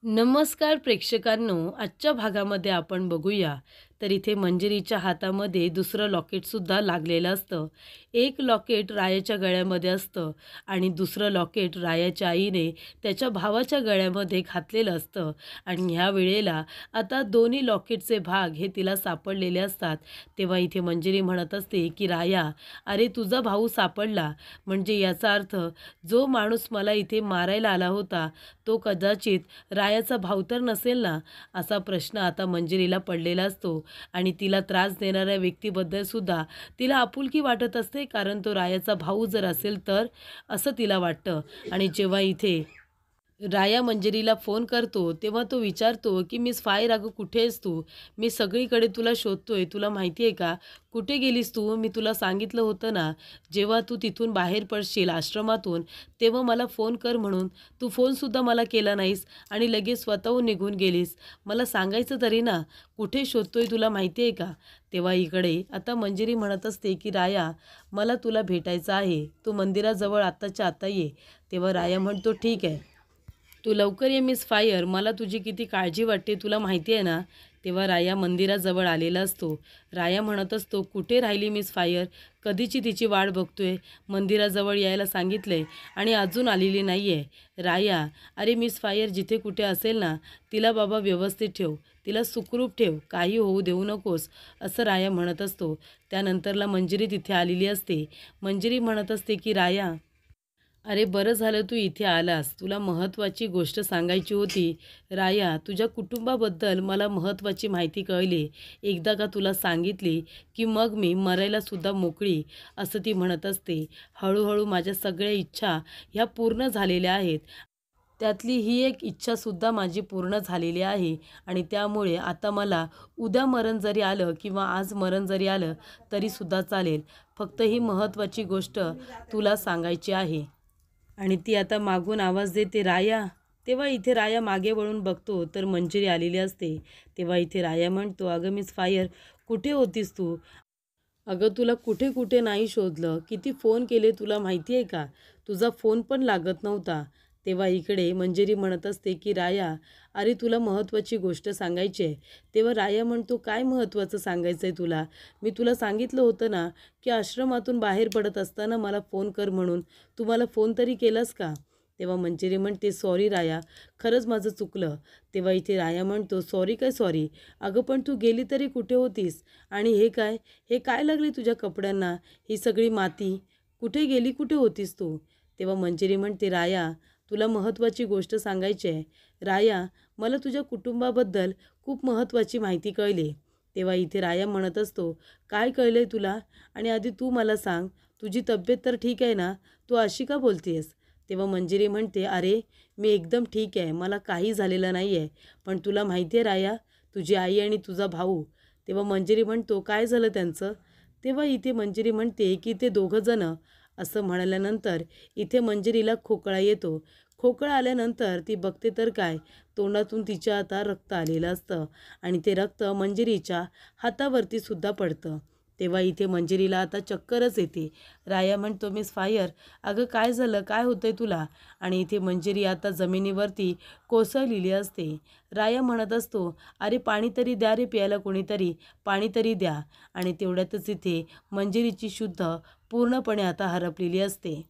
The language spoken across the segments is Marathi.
नमस्कार प्रेक्षकांनो, आजच्या भागामध्ये आपण बघूया तर इथे मंजिरीच्या हातामध्ये दुसरं लॉकेटसुद्धा लागलेलं असतं. एक लॉकेट रायाच्या गळ्यामध्ये असतं आणि दुसरं लॉकेट रायाच्या आईने त्याच्या भावाच्या गळ्यामध्ये घातलेलं असतं. आणि ह्या वेळेला आता दोन्ही लॉकेटचे भाग हे तिला सापडलेले असतात. तेव्हा इथे मंजिरी म्हणत असते की राया, अरे तुझा भाऊ सापडला, म्हणजे याचा अर्थ जो माणूस मला इथे मारायला आला होता तो कदाचित रायाचा भाऊ तर नसेल ना, असा प्रश्न आता मंजिरीला पडलेला असतो. आणि तिला त्रास देणाऱ्या व्यक्तीबद्दल सुद्धा तिला आपुलकी वाटत असते, कारण तो रायाचा भाऊ जर असेल तर, असं तिला वाटतं. आणि जेव्हा इथे राया मंजिरीला फोन करतो तेव्हा तो विचारतो की मिस फायर, अगं कुठे आहेस तू? मी सगळीकडे तुला शोधतोय, तुला माहिती आहे का? कुठे गेलीस तू? मी तुला सांगितलं होतं ना, जेव्हा तू तिथून बाहेर पडशील आश्रमातून तेव्हा मला फोन कर म्हणून. तू फोनसुद्धा मला केला नाहीस आणि लगेच स्वतःहून निघून गेलीस. मला सांगायचं तरी ना, कुठे शोधतोय तुला माहिती आहे का? तेव्हा इकडे आता मंजिरी म्हणत असते की राया, मला तुला भेटायचं आहे, तू मंदिराजवळ आत्ताच्या आत्ता ये. तेव्हा राया म्हणतो ठीक आहे, तू लवकर ये मिस फायर, मला तुझी किती काळजी वाटते तुला माहिती आहे ना. तेव्हा राया मंदिराजवळ आलेला असतो. राया म्हणत असतो, कुठे राहिली मिस फायर? कधीची तिची वाट बघतोय, मंदिराजवळ यायला सांगितलंय आणि अजून आलेली नाही आहे. राया, अरे मिस फायर जिथे कुठे असेल ना, तिला बाबा व्यवस्थित ठेव, तिला सुखरूप ठेव, काही होऊ देऊ नकोस, असं राया म्हणत असतो. त्यानंतरला मंजिरी तिथे आलेली असते. मंजिरी म्हणत असते की राया, अरे बरं झालं तू इथे आलास, तुला महत्त्वाची गोष्ट सांगायची होती. राया, तुझ्या कुटुंबाबद्दल मला महत्त्वाची माहिती कळली. एकदा का तुला सांगितली की मग मी मरायलासुद्धा मोकळी, असं ती म्हणत असते. हळूहळू माझ्या सगळ्या इच्छा ह्या पूर्ण झालेल्या आहेत. त्यातली ही एक इच्छासुद्धा माझी पूर्ण झालेली आहे आणि त्यामुळे आता मला उद्या मरण जरी आलं किंवा आज मरण जरी आलं तरीसुद्धा चालेल. फक्त ही महत्त्वाची गोष्ट तुला सांगायची आहे. आणि ती आता मागून आवाज देते, राया. तेव्हा इथे राया मागे वळून बघतो तर मंजिरी आलेली असते. तेव्हा इथे राया म्हणतो, अगं मिस फायर, कुठे होतीस तू? अगं तुला कुठे कुठे नाही शोधलं, किती फोन केले तुला माहिती आहे का? तुझा फोन पण लागत नव्हता. तेव्हा इकडे मंजिरी म्हणत असते की राया, अरे तुला महत्त्वाची गोष्ट सांगायची आहे. तेव्हा राया म्हणतो, काय महत्त्वाचं सांगायचं आहे तुला? मी तुला सांगितलं होतं ना की आश्रमातून बाहेर पडत असताना मला फोन कर म्हणून. तू मला फोन तरी केलास का? तेव्हा मंजिरी म्हणते, सॉरी राया, खरंच माझं चुकलं. तेव्हा इथे राया म्हणतो, सॉरी काय सॉरी? अगं पण तू गेली तरी कुठे होतीस? आणि हे काय, हे काय लागली तुझ्या कपड्यांना? ही सगळी माती कुठे गेली? कुठे होतीस तू? तेव्हा मंजिरी म्हणते, राया, तुला महत्त्वाची गोष्ट सांगायची आहे. राया, मला तुझ्या कुटुंबाबद्दल खूप महत्त्वाची माहिती कळली. तेव्हा इथे राया म्हणत असतो, काय कळलंय तुला? आणि आधी तू मला सांग, तुझी तब्येत तर ठीक आहे ना? तू अशी का बोलतेस? तेव्हा मंजिरी म्हणते, अरे मी एकदम ठीक आहे, मला काही झालेलं नाही आहे. पण तुला माहिती आहे राया, तुझी आई आणि तुझा भाऊ. तेव्हा मंजिरी म्हणतो, काय झालं त्यांचं? तेव्हा इथे मंजिरी म्हणते की ते दोघंजणं, असं म्हणाल्यानंतर इथे मंजिरीला खोकळा येतो. खोकळा आल्यानंतर ती बघते तर काय, तोंडातून तिच्या आता रक्त आलेलं असतं आणि ते रक्त मंजिरीच्या हातावरती सुद्धा पडतं. तेव्हा इथे मंजिरीला आता चक्करच येते. राया म्हणतो, मिस फायर, अगं काय झालं, काय होतंय तुला? आणि इथे मंजिरी आता जमिनीवरती कोसळलेली असते. राया म्हणत असतो, अरे पाणी तरी द्या रे प्यायला, कोणीतरी पाणी तरी द्या. आणि तेवढ्यातच इथे मंजिरीची शुद्ध पूर्णपणे आता हरपलेली असते.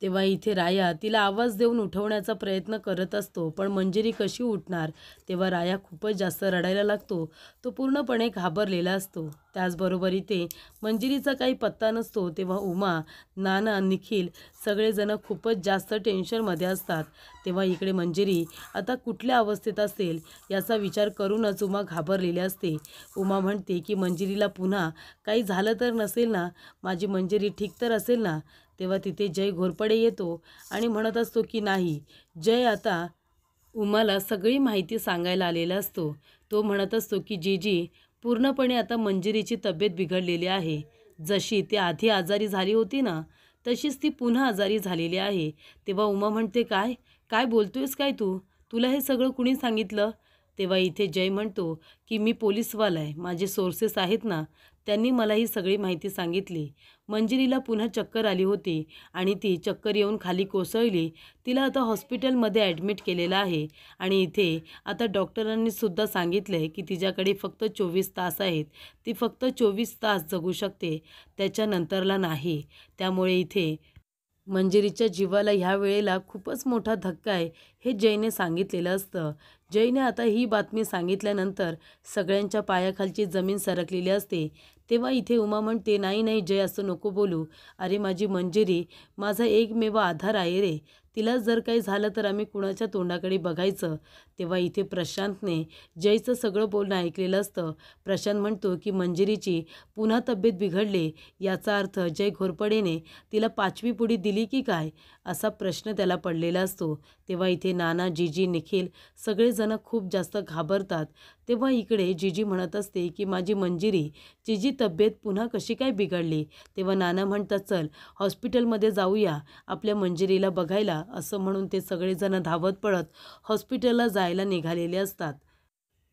तेव्हा इथे राया तिला आवाज देऊन उठवण्याचा प्रयत्न करत असतो, पण मंजिरी कशी उठणार? तेव्हा राया खूपच जास्त रडायला लागतो. तो पूर्णपणे घाबरलेला असतो. त्याचबरोबर इथे मंजिरीचा काही पत्ता नसतो. तेव्हा उमा, नाना, निखिल सगळेजण खूपच जास्त टेन्शनमध्ये असतात. तेव्हा इकडे मंजिरी आता कुठल्या अवस्थेत असेल याचा विचार करूनच उमा घाबरलेली असते. उमा म्हणते की मंजिरीला पुन्हा काही झालं तर नसेल ना? माझी मंजिरी ठीक तर असेल ना? तेव्हा तिथे जय घोरपडे येतो आणि म्हणत असतो की नाही. जय आता उमाला सगळी माहिती सांगायला आलेला असतो. तो म्हणत असतो की जीजी, पूर्णपणे आता मंजिरीची तब्येत बिघडलेली आहे. जशी ती आधी आजारी झाली होती ना, तशीच ती पुन्हा आजारी झालेली आहे. तेव्हा उमा म्हणते, काय काय बोलतोयस काय तू? तुला हे सगळं कुणी सांगितलं? तेव्हा इथे जय म्हणतो की मी पोलीसवाला आहे, माझे सोर्सेस आहेत ना, त्यांनी मला ही सगळी माहिती सांगितली. मंजिरीला पुन्हा चक्कर आली होती आणि ती चक्कर येऊन खाली कोसळली. तिला आता हॉस्पिटलमध्ये ॲडमिट केलेलं आहे आणि इथे आता डॉक्टरांनी सुद्धा सांगितलं की तिच्याकडे फक्त 24 तास आहेत. ती फक्त 24 तास जगू शकते, त्याच्यानंतरला नाही. त्यामुळे इथे मंजिरीच्या जीवाला ह्या वेळेला खूपच मोठा धक्का आहे हे जयने सांगितलेलं असतं. जयने आता ही बातमी सांगितल्यानंतर सगळ्यांच्या पायाखालची जमीन सरकलेली असते. तेव्हा इथे उमा म्हणते, नाही नाही जय, असं नको बोलू. अरे माझी मंजिरी माझा एकमेव आधार आहे रे. तिला जर काही झालं तर आम्ही कुणाच्या तोंडाकडे बघायचं. तेव्हा इथे प्रशांतने जयचं सगळं बोलणं ऐकलेलं असतं. प्रशांत म्हणतो की मंजिरीची पुन्हा तब्येत बिघडली, याचा अर्थ जय घोरपडेने तिला 5वी पुडी दिली की काय, असा प्रश्न त्याला पडलेला असतो. तेव्हा इथे नाना, जीजी, निखिल सगळेजण खूप जास्त घाबरतात. तेव्हा इकडे जीजी म्हणत असते की माझी मंजिरी, तिची तब्येत पुन्हा कशी काय बिघडली. तेव्हा नाना म्हणतात, चल हॉस्पिटलमध्ये जाऊया आपल्या मंजिरीला बघायला. असं म्हणून ते सगळेजण धावत पळत हॉस्पिटलला जायला निघालेले असतात.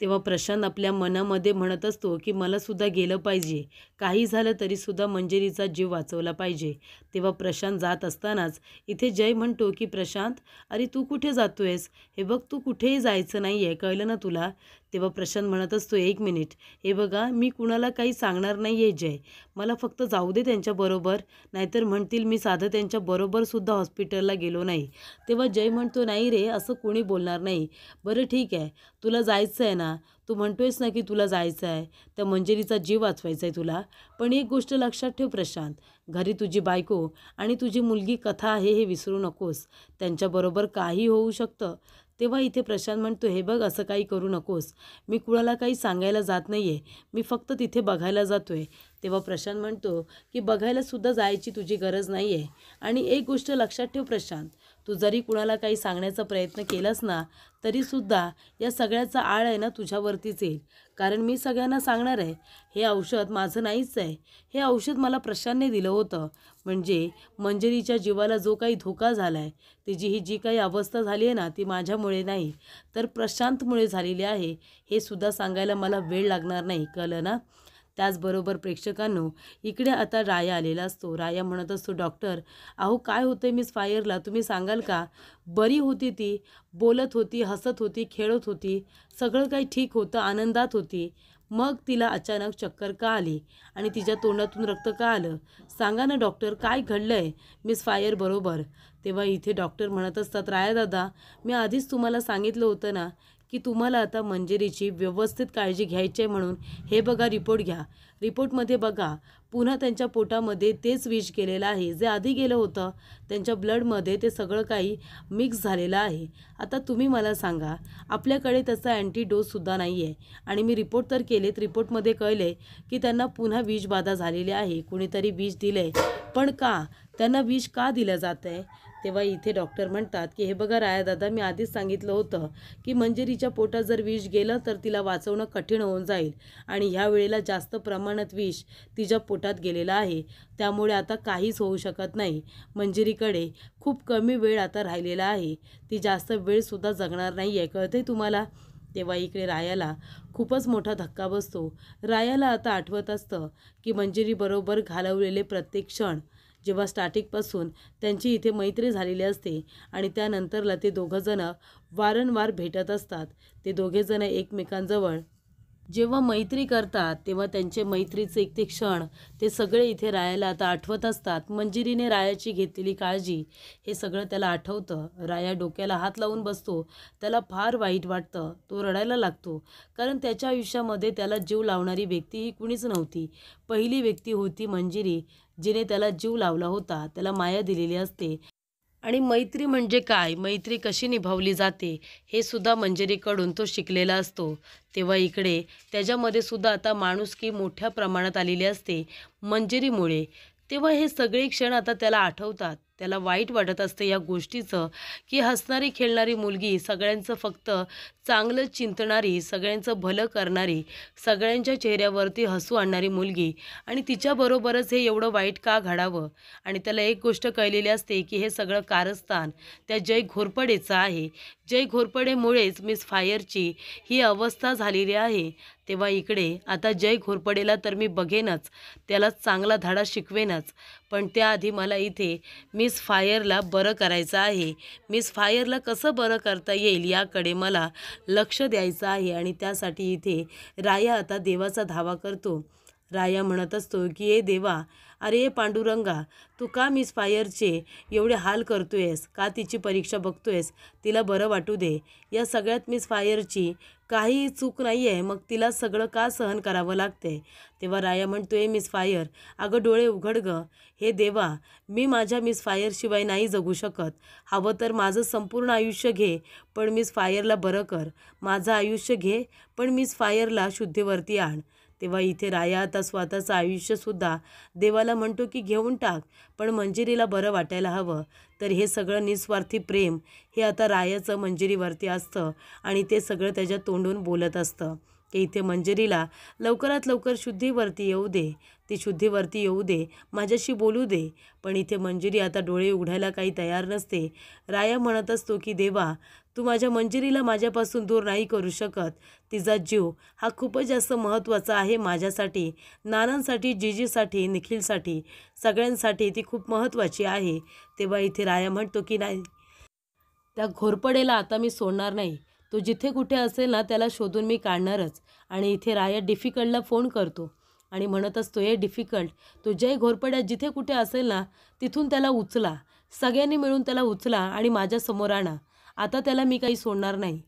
तेव्हा प्रशांत आपल्या मनामध्ये म्हणत असतो की मला सुद्धा गेलं पाहिजे, काही झालं तरीसुद्धा मंजिरीचा जीव वाचवला पाहिजे. तेव्हा प्रशांत जात असतानाच इथे जय म्हणतो की प्रशांत, अरे तू कुठे जातोयस? हे बघ, तू कुठेही जायचं नाही आहे, कळलं ना तुला? तेव्हा प्रशांत म्हणत असतो, एक मिनिट, हे बघा मी कुणाला काही सांगणार नाही आहे जय, मला फक्त जाऊ दे त्यांच्याबरोबर, नाहीतर म्हणतील मी साधं त्यांच्याबरोबरसुद्धा हॉस्पिटलला गेलो नाही. तेव्हा जय म्हणतो, नाही रे, असं कोणी बोलणार नाही. बरं ठीक आहे, तुला जायचं आहे ना, तू म्हणतोयस ना की तुला जायचं आहे, त्या मंजिरीचा जीव वाचवायचा आहे तुला. पण एक गोष्ट लक्षात ठेव प्रशांत, घरी तुझी बायको आणि तुझी मुलगी कथा आहे हे विसरू नकोस, त्यांच्याबरोबर काही होऊ शकतं. तेव्हा इथे प्रशांत म्हणतो, हे बघ असं काही करू नकोस, मी कुणाला काही सांगायला जात नाही आहे, मी फक्त तिथे बघायला जातो आहे. तेव्हा प्रशांत म्हणतो की बघायलासुद्धा जायची तुझी गरज नाही आहे. आणि एक गोष्ट लक्षात ठेव प्रशांत, तू जरी कुणाला काही सांगण्याचा प्रयत्न केलास ना, तरीसुद्धा या सगळ्याचा आळ आहे ना तुझ्यावरतीच येईल. कारण मी सगळ्यांना सांगणार आहे, हे औषध माझं नाहीच आहे, हे औषध मला प्रशांतने दिलं होतं. म्हणजे मंजिरीच्या जीवाला जो काही धोका झाला आहे, तिची ही जी काही अवस्था झाली आहे ना, ती माझ्यामुळे नाही तर प्रशांतमुळे झालेली आहे, हे सुद्धा सांगायला मला वेळ लागणार नाही, कळलं ना? त्याचबरोबर प्रेक्षकांनो, इकडे आता राया आलेला असतो. राया म्हणत असतो, डॉक्टर अहो काय होतंय मिस फायरला, तुम्ही सांगाल का? बरी होती ती, बोलत होती, हसत होती, खेळत होती, सगळं काही ठीक होतं, आनंदात होती. मग तिला अचानक चक्कर का आली आणि तिच्या तोंडातून रक्त का आलं? सांगा ना डॉक्टर, काय घडलंय मिस फायर बरोबर? तेव्हा इथे डॉक्टर म्हणत असतात, राया दादा, मी आधीच तुम्हाला सांगितलं होतं ना की तुम्हाला आता मंजिरीची व्यवस्थित काळजी घ्यायची आहे म्हणून. हे बघा रिपोर्ट घ्या, रिपोर्टमध्ये बघा, पुन्हा त्यांच्या पोटामध्ये तेच विष गेलेलं आहे जे आधी गेलं होतं. त्यांच्या ब्लडमध्ये ते सगळं काही मिक्स झालेलं आहे. आता तुम्ही मला सांगा, आपल्याकडे त्याचा अँटीडोससुद्धा नाही आहे आणि मी रिपोर्ट तर केलेत, रिपोर्टमध्ये कळले की त्यांना पुन्हा विषबाधा झालेली आहे, कुणीतरी विष दिलं आहे. पण का त्यांना विष का दिलं जातं आहे? तेव्हा इथे डॉक्टर म्हणतात की हे बघा राया दादा, मी आधीच सांगितलं होतं की मंजिरीच्या पोटात जर विष गेलं तर तिला वाचवणं कठीण होऊन जाईल आणि ह्या वेळेला जास्त प्रमाणात विष तिच्या पोटात गेलेलं आहे, त्यामुळे आता काहीच होऊ शकत नाही. मंजिरीकडे खूप कमी वेळ आता राहिलेला आहे, ती जास्त वेळसुद्धा जगणार नाही आहे, कळतंय तुम्हाला? तेव्हा इकडे रायाला खूपच मोठा धक्का बसतो. रायाला आता आठवत असतं की मंजिरीबरोबर घालवलेले प्रत्येक क्षण, जेव्हा स्टार्टिंगपासून त्यांची इथे मैत्री झालेली असते आणि त्यानंतरला ते दोघंजणं वारंवार भेटत असतात. ते दोघेजण एकमेकांजवळ जेव्हा मैत्री करतात तेव्हा त्यांचे मैत्रीचे एक ते क्षण ते सगळे इथे रायाला आता आठवत असतात. मंजिरीने रायाची घेतलेली काळजी, हे सगळं त्याला आठवतं. राया डोक्याला हात लावून बसतो, त्याला फार वाईट वाटतं, तो रडायला लागतो. कारण त्याच्या आयुष्यामध्ये त्याला जीव लावणारी व्यक्ती ही कुणीच नव्हती. पहिली व्यक्ती होती मंजिरी, जिने त्याला जीव लावला होता, त्याला माया दिलेली असते. आणि मैत्री म्हणजे काय, मैत्री कशी निभावली जाते, हे सुद्धा मंजिरीकडून तो शिकलेला असतो. तेव्हा इकडे त्याच्यामध्ये सुद्धा आता माणुसकी मोठ्या प्रमाणात आलेली असते मंजिरीमुळे. तेव्हा हे सगळे क्षण आता त्याला आठवतात. त्याला वाईट वाटत असतं या गोष्टीचं, की हसणारी खेळणारी मुलगी, सगळ्यांचं फक्त चांगलं चिंतणारी, सगळ्यांचं भलं करणारी, सगळ्यांच्या चेहऱ्यावरती हसू आणणारी मुलगी आणि तिच्याबरोबरच हे एवढं वाईट का घडावं? आणि त्याला एक गोष्ट कळलेली असते, की हे सगळं कारस्थान त्या जय घोरपडेचं आहे. जय घोरपडेमुळेच मिस फायरची ही अवस्था झालेली आहे. तेव्हा इकडे आता जय घोरपडेला तर मी बघेनच, त्याला चांगला धडा शिकवेनच. पण त्याआधी मला इथे मिस फायरला बरं करायचं आहे. मिस फायरला कसं बरं करता येईल याकडे मला लक्ष द्यायचं आहे आणि त्यासाठी इथे राया आता देवाचा धावा करतो. राया म्हणत असतो की ए देवा, अरे पांडुरंगा, तू का मिस फायरचे एवढे हाल करतोयस? का तिची परीक्षा बघतोयस? तिला बरं वाटू दे. या सगळ्यात मिस फायरची काही चूक नाही आहे, मग तिला सगळं का सहन करावं लागतंय? तेव्हा राया म्हणतोय मिस फायर, अगं डोळे उघड गं. हे देवा, मी माझ्या मिस फायरशिवाय नाही जगू शकत. हवं तर माझं संपूर्ण आयुष्य घे, पण मिस फायरला बरं कर. माझं आयुष्य घे, पण मिस फायरला शुद्धीवरती आण. तेव्हा इथे राया आता स्वतःचं आयुष्यसुद्धा देवाला म्हणतो की घेऊन टाक, पण मंजिरीला बरं वाटायला हवं. तर हे सगळं निस्वार्थी प्रेम हे आता रायाचं मंजिरीवरती असतं आणि ते सगळं त्याच्या तोंडून बोलत असतं की इथे मंजिरीला लवकरात लवकर शुद्धीवरती येऊ दे, ती शुद्धीवरती येऊ दे, माझ्याशी बोलू दे. पण इथे मंजिरी आता डोळे उघडायला काही तयार नसते. राया म्हणत असतो की देवा, तू माझ्या मंजिरीला माझ्यापासून दूर नाही करू शकत. तिचा जीव हा खूपच जास्त महत्त्वाचा आहे माझ्यासाठी, नानांसाठी, जीजीसाठी, निखिलसाठी, सगळ्यांसाठी ती खूप महत्त्वाची आहे. तेव्हा इथे राया म्हणतो की नाही, त्या घोरपडेला आता मी सोडणार नाही. तो जिथे कुठे असेल ना त्याला शोधून मी काढणारच. आणि इथे राया डिफिकल्टला फोन करतो आणि म्हणत असतो, हे डिफिकल्ट, तो जय घोरपड्या जिथे कुठे असेल ना तिथून त्याला उचला, सगळ्यांनी मिळून त्याला उचला आणि माझ्यासमोर आणा. आता त्याला मी काही सोडणार नाही.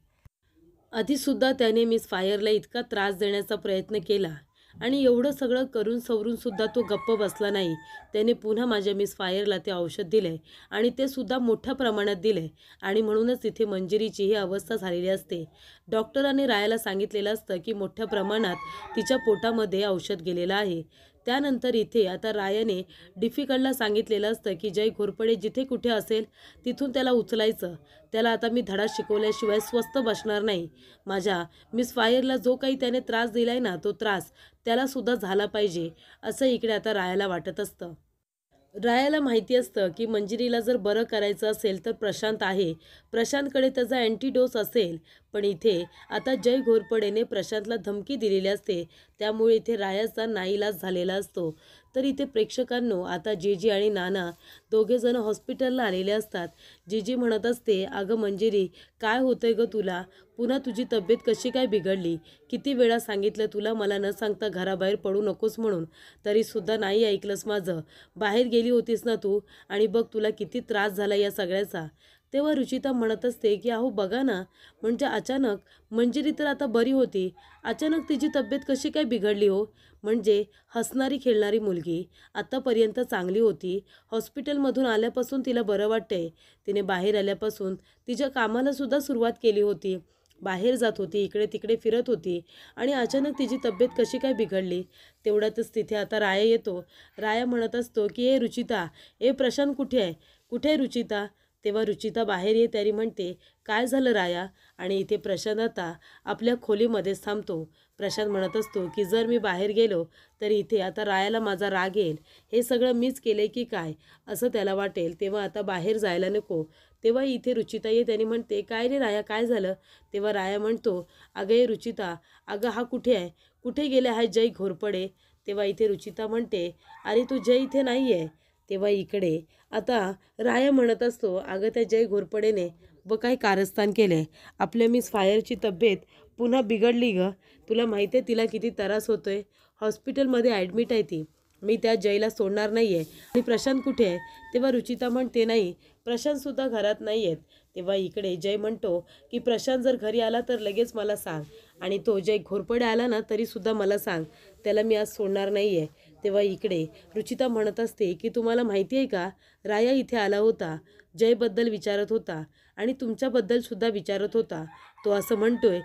आधीसुद्धा त्याने मिस फायरला इतका त्रास देण्याचा प्रयत्न केला आणि एवढं सगळं करून सवरूनसुद्धा तो गप्प बसला नाही. त्याने पुन्हा माझ्या मिस फायरला ते औषध दिलं आहे आणि ते सुद्धा मोठ्या प्रमाणात दिलं आहे आणि म्हणूनच इथे मंजिरीची ही अवस्था झालेली असते. डॉक्टरांनी रायाला सांगितलेलं असतं की मोठ्या प्रमाणात तिच्या पोटामध्ये औषध गेलेलं आहे. त्यानंतर इथे आता रायाने डिफिकल्टला सांगितलेलं असतं की जय घोरपडे जिथे कुठे असेल तिथून त्याला उचलायचं. त्याला आता मी धडा शिकवल्याशिवाय स्वस्थ बसणार नाही. माझ्या मिस फायरला जो काही त्याने त्रास दिला आहे ना, तो त्रास त्यालासुद्धा झाला पाहिजे, असं इकडे आता रायाला वाटत असतं. रायाला माहिती असतं की मंजिरीला जर बरं करायचं असेल तर प्रशांत आहे, प्रशांतकडे त्याचा अँटीडोस असेल. पण इथे आता जय घोरपडेने प्रशांतला धमकी दिलेली असते, त्यामुळे इथे रायाचा नाईलाज झालेला असतो. तर इथे प्रेक्षकांनो आता जीजी आणि नाना दोघेजण हॉस्पिटलला आलेले असतात. जीजी म्हणत असते, अगं मंजिरी, काय होतंय गं तुला? पुन्हा तुझी तब्येत कशी काय बिघडली? किती वेळा सांगितलं तुला मला न सांगता घराबाहेर पडू नकोस म्हणून, तरीसुद्धा नाही ऐकलंस माझं. बाहेर गेली होतीस ना तू, आणि बघ तुला किती त्रास झाला या सगळ्याचा. तेव्हा रुचिता म्हणत असते की अहो बघा ना, म्हणजे अचानक मंजिरी तर आता बरी होती, अचानक तिची तब्येत कशी काय बिघडली हो? म्हणजे हसणारी खेळणारी मुलगी आत्तापर्यंत चांगली होती, हॉस्पिटलमधून आल्यापासून तिला बरं वाटतंय, तिने बाहेर आल्यापासून तिच्या कामालासुद्धा सुरुवात केली होती, बाहेर जात होती, इकडे तिकडे फिरत होती आणि अचानक तिची तब्येत कशी काय बिघडली? तेवढ्यातच तिथे आता राया येतो. राया म्हणत असतो की ए रुचिता, ए प्रशांत कुठे आहे? कुठे आहे रुचिता? तेव्हा रुचिता बाहेर येते आणि म्हणते, काय झालं राया? आणि इथे प्रशांत आता आपल्या खोलीमध्येच थांबतो. प्रशांत म्हणत असतो की जर मी बाहेर गेलो तर इथे आता रायाला माझा राग येईल, हे सगळं मीच केले की काय असं त्याला वाटेल, तेव्हा आता बाहेर जायला नको. तेव्हा इथे रुचिता येते आणि म्हणते, काय रे राया, काय झालं? तेव्हा राया म्हणतो, अगं ये रुचिता, अगं हा कुठे आहे? कुठे गेले आहे जय घोरपडे? तेव्हा इथे रुचिता म्हणते, अरे तू जय इथे नाही आहे. तेव्हा इकडे आता राया म्हणत असतो, अगं त्या जय घोरपडेने व काही कारस्थान केले, आपल्या मिस फायरची तब्येत पुन्हा बिघडली गं. तुला माहिती आहे तिला किती त्रास होतोय, हॉस्पिटलमध्ये ॲडमिट आहे ती. मी त्या जयला सोडणार नाही आहे. आणि प्रशांत कुठे आहे? तेव्हा रुचिता म्हणते, नाही प्रशांतसुद्धा घरात नाही आहेत. तेव्हा इकडे जय म्हणतो की प्रशांत जर घरी आला तर लगेच मला सांग, आणि तो जय घोरपडे आला ना तरीसुद्धा मला सांग, त्याला मी आज सोडणार नाही आहे. तेव्हा इकडे रुचिता म्हणत असते की तुम्हाला माहिती आहे का, राया इथे आला होता, जयबद्दल विचारत होता आणि तुमच्याबद्दलसुद्धा विचारत होता. तो असं म्हणतोय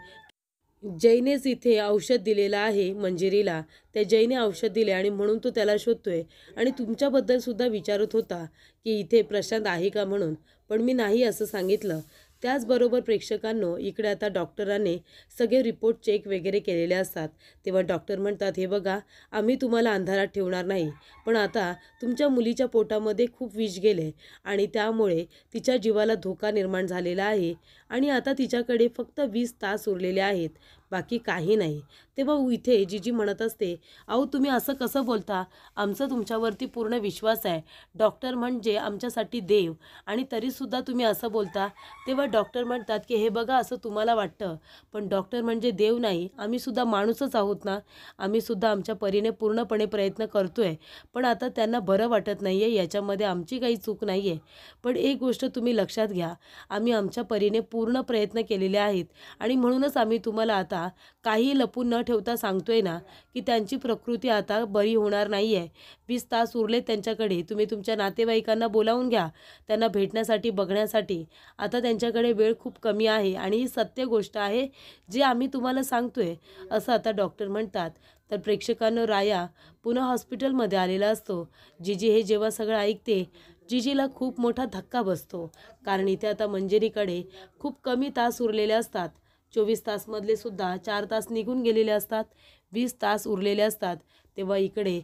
जयनेच इथे औषध दिलेलं आहे मंजिरीला. त्या जयने औषध दिले आणि म्हणून तो त्याला शोधतोय आणि तुमच्याबद्दल सुद्धा विचारत होता की इथे प्रशांत आहे का म्हणून, पण मी नाही असं सांगितलं. त्याचबरोबर प्रेक्षकांनो, इकडे आता डॉक्टरांनी सगळे रिपोर्ट चेक वगैरे केलेले असतात. तेव्हा डॉक्टर म्हणतात, हे बघा, आम्ही तुम्हाला अंधारात ठेवणार नाही, पण आता तुमच्या मुलीच्या पोटामध्ये खूप विष गेले आणि त्यामुळे तिच्या जीवाला धोका निर्माण झालेला आहे आणि आता तिच्याकडे फक्त 20 तास उरलेले आहेत, बाकी काही नाही. तेव्हा इथे जीजी म्हणत असते, अहो तुम्ही असं कसं बोलता, आमचा तुमच्यावरती पूर्ण विश्वास आहे, डॉक्टर म्हणजे आमच्यासाठी देव, आणि तरीसुद्धा तुम्ही असं बोलता. तेव्हा डॉक्टर म्हणतात की हे बघा, असं तुम्हाला वाटतं, पण डॉक्टर म्हणजे देव नाही, आम्ही सुद्धा माणूसच आहोत ना, आम्ही सुद्धा आमच्या परीने पूर्णपणे प्रयत्न करतोय, पण आता त्यांना बरं वाटत नाही आहे, याच्यामध्ये आमची काही चूक नाही आहे. पण एक गोष्ट तुम्ही लक्षात घ्या, आम्ही आमच्या परीने पूर्ण प्रयत्न केलेले आहेत आणि म्हणूनच आम्ही तुम्हाला आता काही लपून न ठेवता सांगतोय ना की त्यांची प्रकृती आता बरी होणार नाही आहे. 20 तास उरले त्यांच्याकडे, तुम्ही तुमच्या नातेवाईकांना बोलावून घ्या त्यांना भेटण्यासाठी, बघण्यासाठी. आता त्यांच्याकडे वेळ खूप कमी आहे आणि ही सत्य गोष्ट आहे जी आम्ही तुम्हाला सांगतोय, असं आता डॉक्टर म्हणतात. तर प्रेक्षकांनो, राया पुन्हा हॉस्पिटलमध्ये आलेला असतो. जीजी हे जेव्हा सगळं ऐकते, जीजीला खूप मोठा धक्का बसतो, कारण इथे आता मंजिरीकडे खूप कमी तास उरलेले असतात. 24 तासमधले सुद्धा 4 तास निघून गेलेले असतात, 20 तास उरलेले असतात. तेव्हा इकडे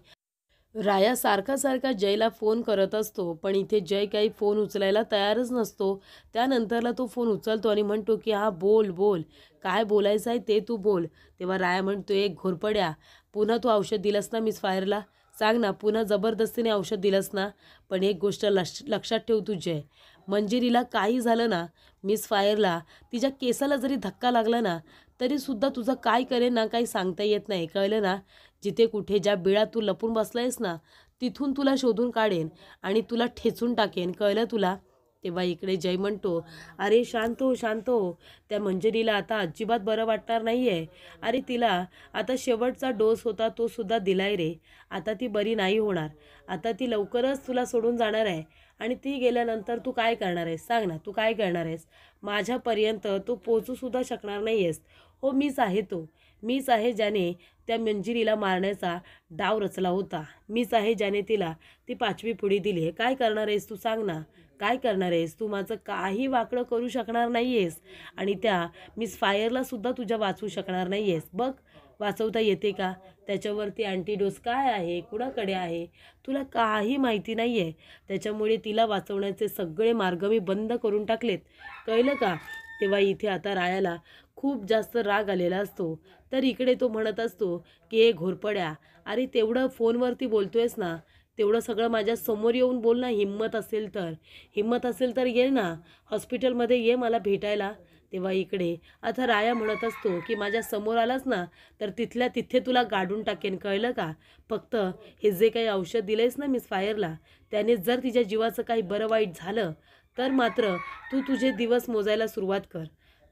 राया सारखा जयला फोन करत असतो, पण इथे जय काही फोन उचलायला तयारच नसतो. त्यानंतरला तो फोन उचलतो आणि म्हणतो की हां, बोल बोल, काय बोलायचं आहे ते तू बोल. तेव्हा राया म्हणतो, एक घोरपड्या, पुन्हा तू औषध दिलंस ना मिस फायरला, सांग ना, पुन्हा जबरदस्तीने औषध दिलंस ना. पण एक गोष्ट लक्षात ठेव तू जय, मंजिरीला काही झालं ना, मिस फायरला तिच्या केसाला जरी धक्का लागला ना, तरीसुद्धा तुझं काय करेन ना काही सांगता येत नाही, कळलं ना. जिथे कुठे ज्या बिळात तू लपून बसलायस ना, तिथून तुला शोधून काढेन आणि तुला ठेचून टाकेन, कळलं तुला. तेव्हा इकडे जय म्हणतो, अरे शांत हो, शांत हो, त्या मंजिरीला आता अजिबात बरं वाटणार नाही आहे. अरे तिला आता शेवटचा डोस होता तो सुद्धा दिलाय रे, आता ती बरी नाही होणार, आता ती लवकरच तुला सोडून जाणार आहे आणि ती गेल्यानंतर तू काय करणार आहेस, सांग ना, तू काय करणार आहेस. माझ्यापर्यंत तू पोचूसुद्धा शकणार नाही आहेस. हो, मीच आहे तो, मीच आहे ज्याने त्या मंजिरीला मारण्याचा डाव रचला होता, मीच आहे ज्याने तिला ती 5वी पुडी दिली आहे. काय करणार आहेस तू, सांग ना, काय करणार आहेस तू. माझं काही वाकडं करू शकणार नाही आहेस आणि त्या मिस फायरला सुद्धा तुझ्या वाचवू शकणार नाही आहेस. बघ, वाचवता येते का, त्याच्यावरती अँटीडोस काय आहे, कुणाकडे आहे, तुला काही माहिती नाही आहे. त्याच्यामुळे तिला वाचवण्याचे सगळे मार्ग मी बंद करून टाकलेत, कळलं का. तेव्हा इथे आता रायाला खूप जास्त राग आलेला असतो. तर इकडे तो म्हणत असतो की ए घोरपड्या, अरे तेवढं फोनवरती बोलतोयस ना, तेवढं सगळं माझ्या समोर येऊन बोल ना, हिम्मत असेल तर, हिम्मत असेल तर ये ना, हॉस्पिटलमध्ये ये मला भेटायला. तेव्हा इकडे आता राया म्हणत असतो की माझ्या समोर आलास ना, तर तिथल्या तिथे तुला गाडून टाकेन, कळलं का. फक्त हे जे काही औषध दिलंयस ना मिस फायरला, त्याने जर तिच्या जीवाचं काही बरं वाईट झालं तर मात्र तू तुझे दिवस मोजायला सुरुवात कर.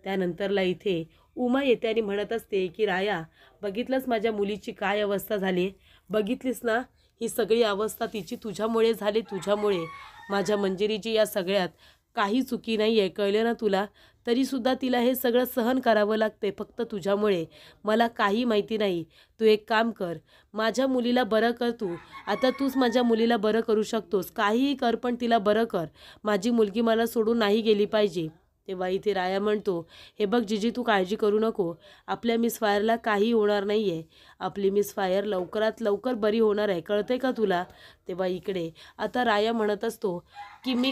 त्यानंतरला इथे उमा येते आणि म्हणत असते की राया, बघितलंस माझ्या मुलीची काय अवस्था झाली, बघितलीस ना, ही सगळी अवस्था तिची तुझ्यामुळे झाली, तुझ्यामुळे. माझ्या मंजिरीची या सगळ्यात काही चुकी नाही आहे, कळलं ना तुला, तरीसुद्धा तिला हे सगळं सहन करावं लागते फक्त तुझ्यामुळे. मला काही माहिती नाही, तू एक काम कर, माझ्या मुलीला बरं कर तू. आता तूच माझ्या मुलीला बरं करू शकतोस, काहीही कर, पण तिला बरं कर. माझी मुलगी मला सोडून नाही गेली पाहिजे. तेव्हा इथे राया म्हणतो, हे बघ जीजी, तू काळजी करू नको, आपल्या मिस फायरला काही होणार नाही आहे, आपली मिस फायर लवकरात लवकर बरी होणार आहे, कळतंय का तुला. तेव्हा इकडे आता राया म्हणत असतो की मी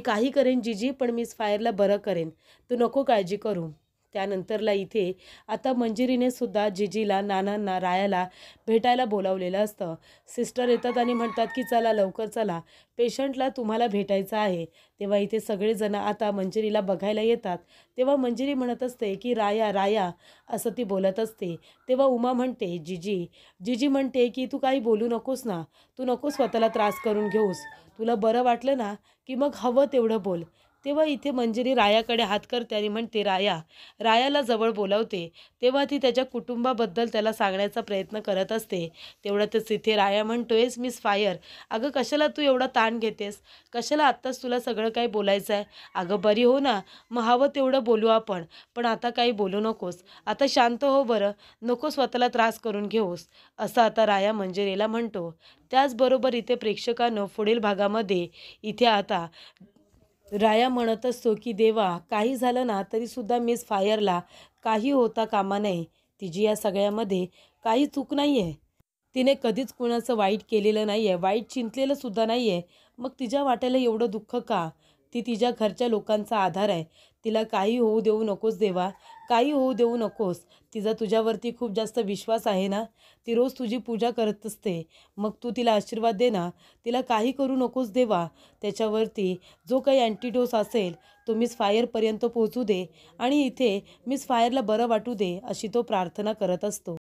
काही करेन जीजी, पण मिस फायरला बरं करेन, तू नको काळजी करू. त्यानंतरला इथे आता मंजिरीने सुद्धा जीजीला, नानांना, रायाला भेटायला बोलावलेलं असतं. सिस्टर येतात आणि म्हणतात की चला लवकर चला, पेशंटला तुम्हाला भेटायचं आहे. तेव्हा इथे सगळेजण आता मंजिरीला बघायला येतात. तेव्हा मंजिरी म्हणत असते की राया राया, असं ती बोलत असते. तेव्हा उमा म्हणते जीजी म्हणते की तू काही बोलू नकोस ना, तू नको स्वतःला त्रास करून घेऊस, तुला बरं वाटलं ना की मग हवं तेवढं बोल. तेव्हा इथे मंजिरी रायाकडे हात करते आणि म्हणते, "राया." रायाला जवळ बोलावते. तेव्हा ती त्याच्या कुटुंबाबद्दल त्याला सांगण्याचा प्रयत्न करत असते. तेवढ्यातच इथे राया म्हणतोय, "मिस फायर, अगं कशाला तू एवढा ताण घेतेस? कशाला आत्ताच तुला सगळं काही बोलायचं आहे? अगं बरी हो ना, मग हवं तेवढं बोलू आपण. पण आता काही बोलू नकोस. आता शांत हो बरं. नको स्वतःला त्रास करून घेऊस." असं आता राया मंजिरीला म्हणतो. त्याचबरोबर इथे प्रेक्षकांनो पुढील भागामध्ये इथे आता राया म्हणत असतो, की "देवा, काही झालं ना तरीसुद्धा मिस फायरला काही होता कामा नये. तिची या सगळ्यामध्ये काही चूक नाही आहे. तिने कधीच कुणाचं वाईट केलेलं नाही आहे, वाईट चिंतलेलं सुद्धा नाही आहे. मग तिच्या वाट्याला एवढं दुःख का? ती तिच्या घरच्या लोकांचा आधार आहे. तिला काही होऊ देऊ नकोस देवा, काही होऊ देऊ नकोस. तिचा तुझ्यावरती खूप जास्त विश्वास आहे ना. ती रोज तुझी पूजा करत असते. मग तू तिला आशीर्वाद दे ना. तिला काही करू नकोस देवा. त्याच्यावरती जो काही अँटिडोस असेल तो मिस फायरपर्यंत पोहोचू दे आणि इथे मिस फायरला बरं वाटू दे, अशी तो प्रार्थना करत असतो."